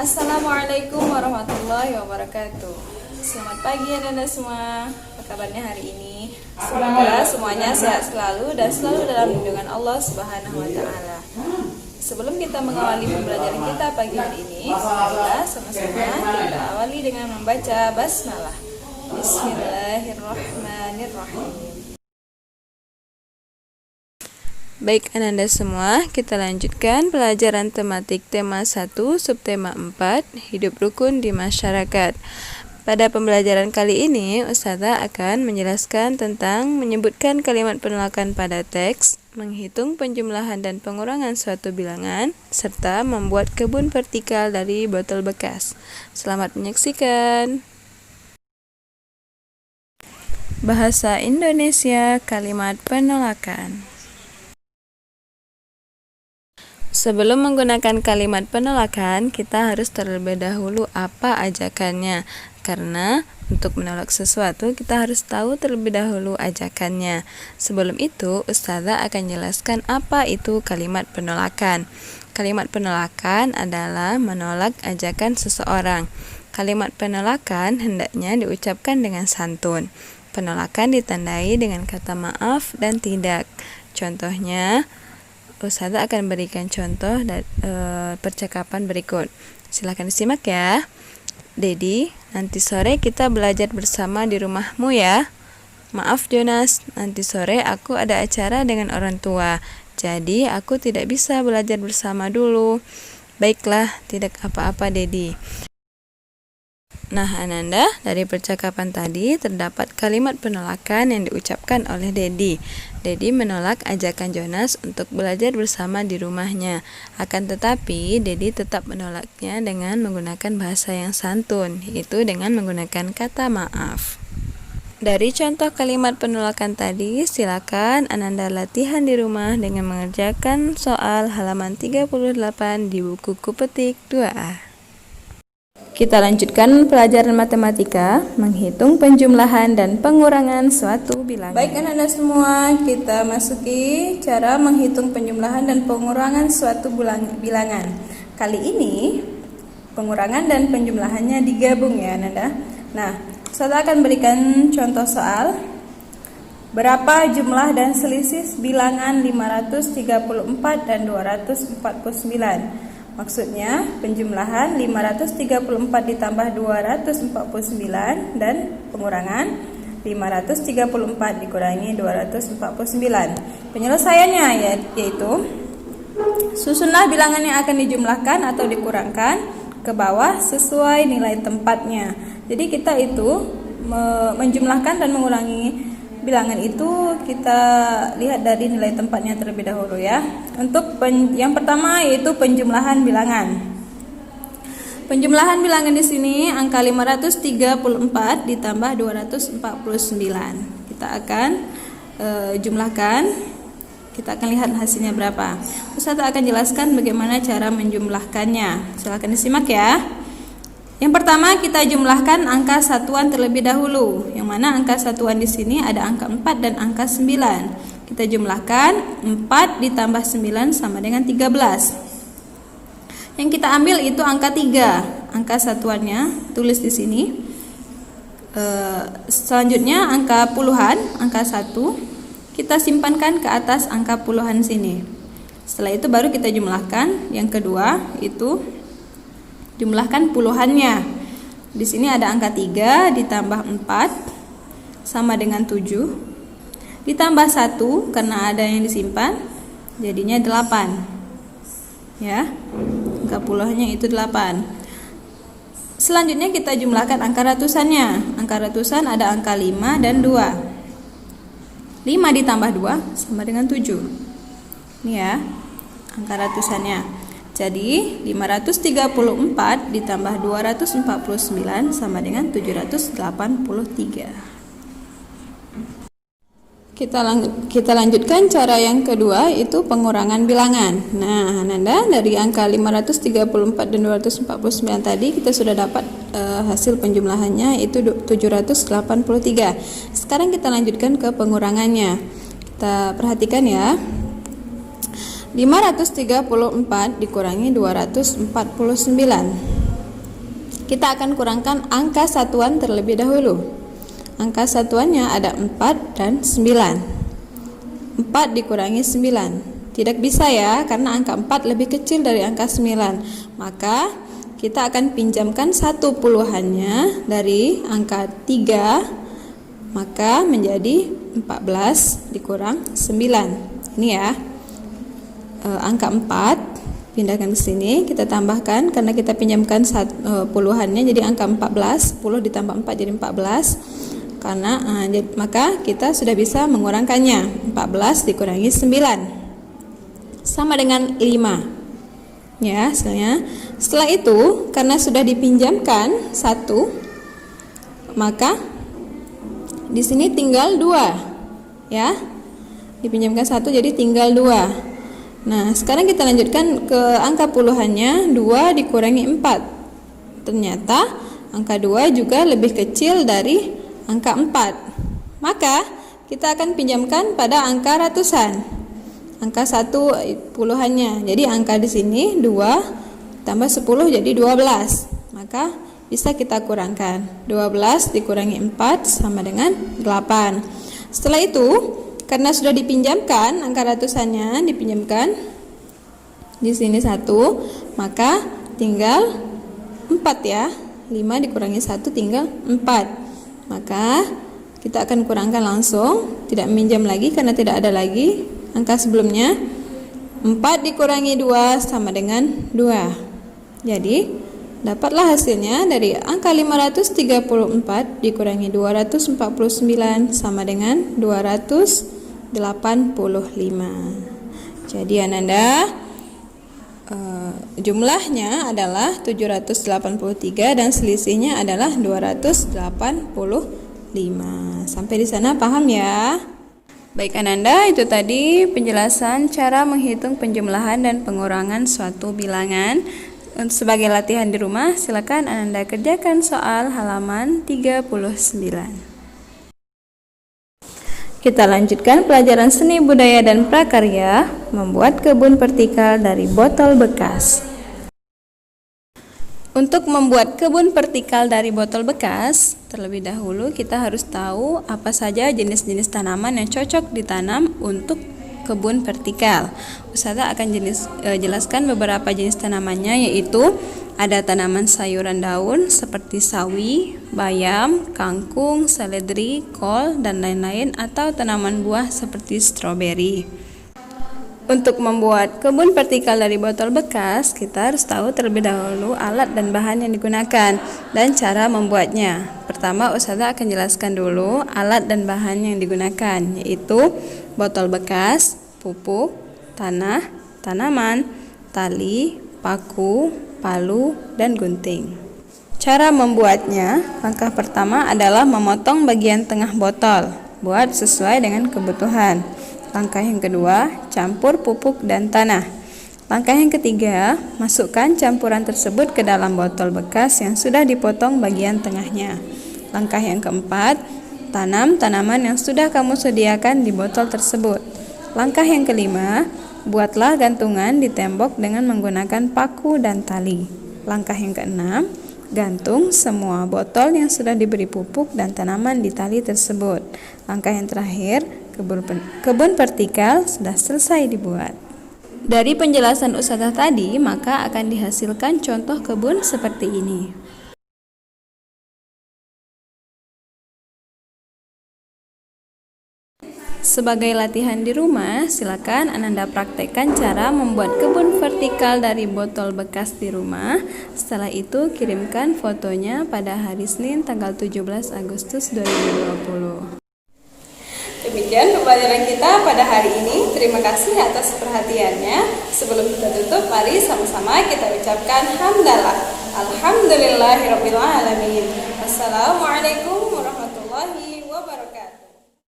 Assalamualaikum warahmatullahi wabarakatuh. Selamat pagi anak-anak semua. Apa kabarnya hari ini? Semoga semuanya sehat selalu dan selalu dalam lindungan Allah Subhanahu wa taala. Sebelum kita mengawali pembelajaran kita pagi hari ini, marilah sama-sama kita awali dengan membaca basmalah. Bismillahirrahmanirrahim. Baik anak-anak semua, kita lanjutkan pelajaran tematik tema 1, subtema 4, hidup rukun di masyarakat. Pada pembelajaran kali ini, Ustazah akan menjelaskan tentang menyebutkan kalimat penolakan pada teks, menghitung penjumlahan dan pengurangan suatu bilangan, serta membuat kebun vertikal dari botol bekas. Selamat menyaksikan. Bahasa Indonesia, kalimat penolakan. Sebelum menggunakan kalimat penolakan, kita harus terlebih dahulu apa ajakannya. Karena untuk menolak sesuatu, kita harus tahu terlebih dahulu ajakannya. Sebelum itu, Ustazah akan jelaskan apa itu kalimat penolakan. Kalimat penolakan adalah menolak ajakan seseorang. Kalimat penolakan hendaknya diucapkan dengan santun. Penolakan ditandai dengan kata maaf dan tidak. Contohnya, Ustazah akan berikan contoh percakapan berikut. Silahkan disimak ya. Dedi, nanti sore kita belajar bersama di rumahmu ya. Maaf Jonas, nanti sore aku ada acara dengan orang tua. Jadi aku tidak bisa belajar bersama dulu. Baiklah, tidak apa-apa Dedi. Nah Ananda, dari percakapan tadi terdapat kalimat penolakan yang diucapkan oleh Dedi. Dedi menolak ajakan Jonas untuk belajar bersama di rumahnya. Akan tetapi, Dedi tetap menolaknya dengan menggunakan bahasa yang santun, yaitu dengan menggunakan kata maaf. Dari contoh kalimat penolakan tadi, silakan Ananda latihan di rumah dengan mengerjakan soal halaman 38 di buku Kupetik 2A. Kita lanjutkan pelajaran matematika, menghitung penjumlahan dan pengurangan suatu bilangan. Baik anak-anak semua, kita masuki cara menghitung penjumlahan dan pengurangan suatu bilangan. Kali ini, pengurangan dan penjumlahannya digabung ya anak-anak. Nah, saya akan berikan contoh soal. Berapa jumlah dan selisih bilangan 534 dan 249? Maksudnya, penjumlahan 534 ditambah 249 dan pengurangan 534 dikurangi 249. Penyelesaiannya yaitu susunlah bilangan yang akan dijumlahkan atau dikurangkan ke bawah sesuai nilai tempatnya. Jadi kita itu menjumlahkan dan mengurangi bilangan itu kita lihat dari nilai tempatnya terlebih dahulu ya. Untuk yang pertama yaitu penjumlahan bilangan. Penjumlahan bilangan di sini angka 534 ditambah 249. Kita akan jumlahkan. Kita akan lihat hasilnya berapa. Ustazah akan jelaskan bagaimana cara menjumlahkannya. Silakan disimak ya. Yang pertama kita jumlahkan angka satuan terlebih dahulu. Yang mana angka satuan di sini ada angka 4 dan angka 9. Kita jumlahkan 4 ditambah 9 sama dengan 13. Yang kita ambil itu angka 3. Angka satuannya tulis di sini. Selanjutnya angka puluhan, angka 1. Kita simpankan ke atas angka puluhan sini. Setelah itu baru kita jumlahkan. Yang kedua itu jumlahkan puluhannya. Di sini ada angka 3 ditambah 4 sama dengan 7. Ditambah 1 karena ada yang disimpan, jadinya 8. Ya. Angka puluhannya itu 8. Selanjutnya kita jumlahkan angka ratusannya. Angka ratusan ada angka 5 dan 2. 5 ditambah 2 sama dengan 7. Ini ya, angka ratusannya. Jadi 534 ditambah 249 sama dengan 783. Kita lanjutkan cara yang kedua, itu pengurangan bilangan. Nah, Ananda, dari angka 534 dan 249 tadi kita sudah dapat hasil penjumlahannya itu 783. Sekarang kita lanjutkan ke pengurangannya. Kita perhatikan ya. 534 dikurangi 249. kita akan kurangkan angka satuan terlebih dahulu. Angka satuannya ada 4 dan 9. 4 dikurangi 9. Tidak bisa ya, karena angka 4 lebih kecil dari angka 9. Maka kita akan pinjamkan 1 puluhannya dari angka 3, maka menjadi 14 dikurang 9. Ini ya, angka 4 pindahkan ke sini, kita tambahkan karena kita pinjamkan puluhannya, jadi angka 14, 10 ditambah 4 jadi 14. Karena maka kita sudah bisa mengurangkannya. 14 dikurangi 9 sama dengan 5. Ya, setelah itu karena sudah dipinjamkan 1, maka di sini tinggal 2. Ya. Dipinjamkan 1 jadi tinggal 2. Nah, sekarang kita lanjutkan ke angka puluhannya. 2 dikurangi 4. Ternyata angka 2 juga lebih kecil dari angka 4. Maka kita akan pinjamkan pada angka ratusan. Angka 1 puluhannya. Jadi angka di sini 2 tambah 10 jadi 12. Maka bisa kita kurangkan. 12 dikurangi 4 sama dengan 8. Setelah itu, karena sudah dipinjamkan, angka ratusannya dipinjamkan di sini 1, maka tinggal 4 ya. 5 dikurangi 1 tinggal 4. Maka kita akan kurangkan langsung, tidak meminjam lagi karena tidak ada lagi angka sebelumnya. 4 dikurangi 2 sama dengan 2. Jadi dapatlah hasilnya dari angka 534 dikurangi 249 sama dengan 285. Jadi Ananda, jumlahnya adalah 783 dan selisihnya adalah 285. Sampai di sana paham ya? Baik Ananda, itu tadi penjelasan cara menghitung penjumlahan dan pengurangan suatu bilangan. Sebagai latihan di rumah, silakan Ananda kerjakan soal halaman 39. Kita lanjutkan pelajaran seni budaya dan prakarya, membuat kebun vertikal dari botol bekas. Untuk membuat kebun vertikal dari botol bekas, terlebih dahulu kita harus tahu apa saja jenis-jenis tanaman yang cocok ditanam untuk kebun vertikal. Ustazah akan jelaskan beberapa jenis tanamannya, yaitu ada tanaman sayuran daun seperti sawi, bayam, kangkung, seledri, kol, dan lain-lain, atau tanaman buah seperti stroberi. Untuk membuat kebun vertikal dari botol bekas, kita harus tahu terlebih dahulu alat dan bahan yang digunakan dan cara membuatnya. Pertama, Ustazah akan jelaskan dulu alat dan bahan yang digunakan, yaitu botol bekas, pupuk, tanah, tanaman, tali, paku, palu, dan gunting. Cara membuatnya, langkah pertama adalah memotong bagian tengah botol. Buat sesuai dengan kebutuhan. Langkah yang kedua, campur pupuk dan tanah. Langkah yang ketiga, masukkan campuran tersebut ke dalam botol bekas yang sudah dipotong bagian tengahnya. Langkah yang keempat, tanam tanaman yang sudah kamu sediakan di botol tersebut. Langkah yang kelima, buatlah gantungan di tembok dengan menggunakan paku dan tali. Langkah yang keenam, gantung semua botol yang sudah diberi pupuk dan tanaman di tali tersebut. Langkah yang terakhir, kebun vertikal sudah selesai dibuat. Dari penjelasan Ustazah tadi, maka akan dihasilkan contoh kebun seperti ini. Sebagai latihan di rumah, silakan Ananda praktekkan cara membuat kebun vertikal dari botol bekas di rumah. Setelah itu, kirimkan fotonya pada hari Senin tanggal 17 Agustus 2020. Demikian pembelajaran kita pada hari ini. Terima kasih atas perhatiannya. Sebelum kita tutup, mari sama-sama kita ucapkan hamdalah. Alhamdulillahirabbil alamin. Wassalamualaikum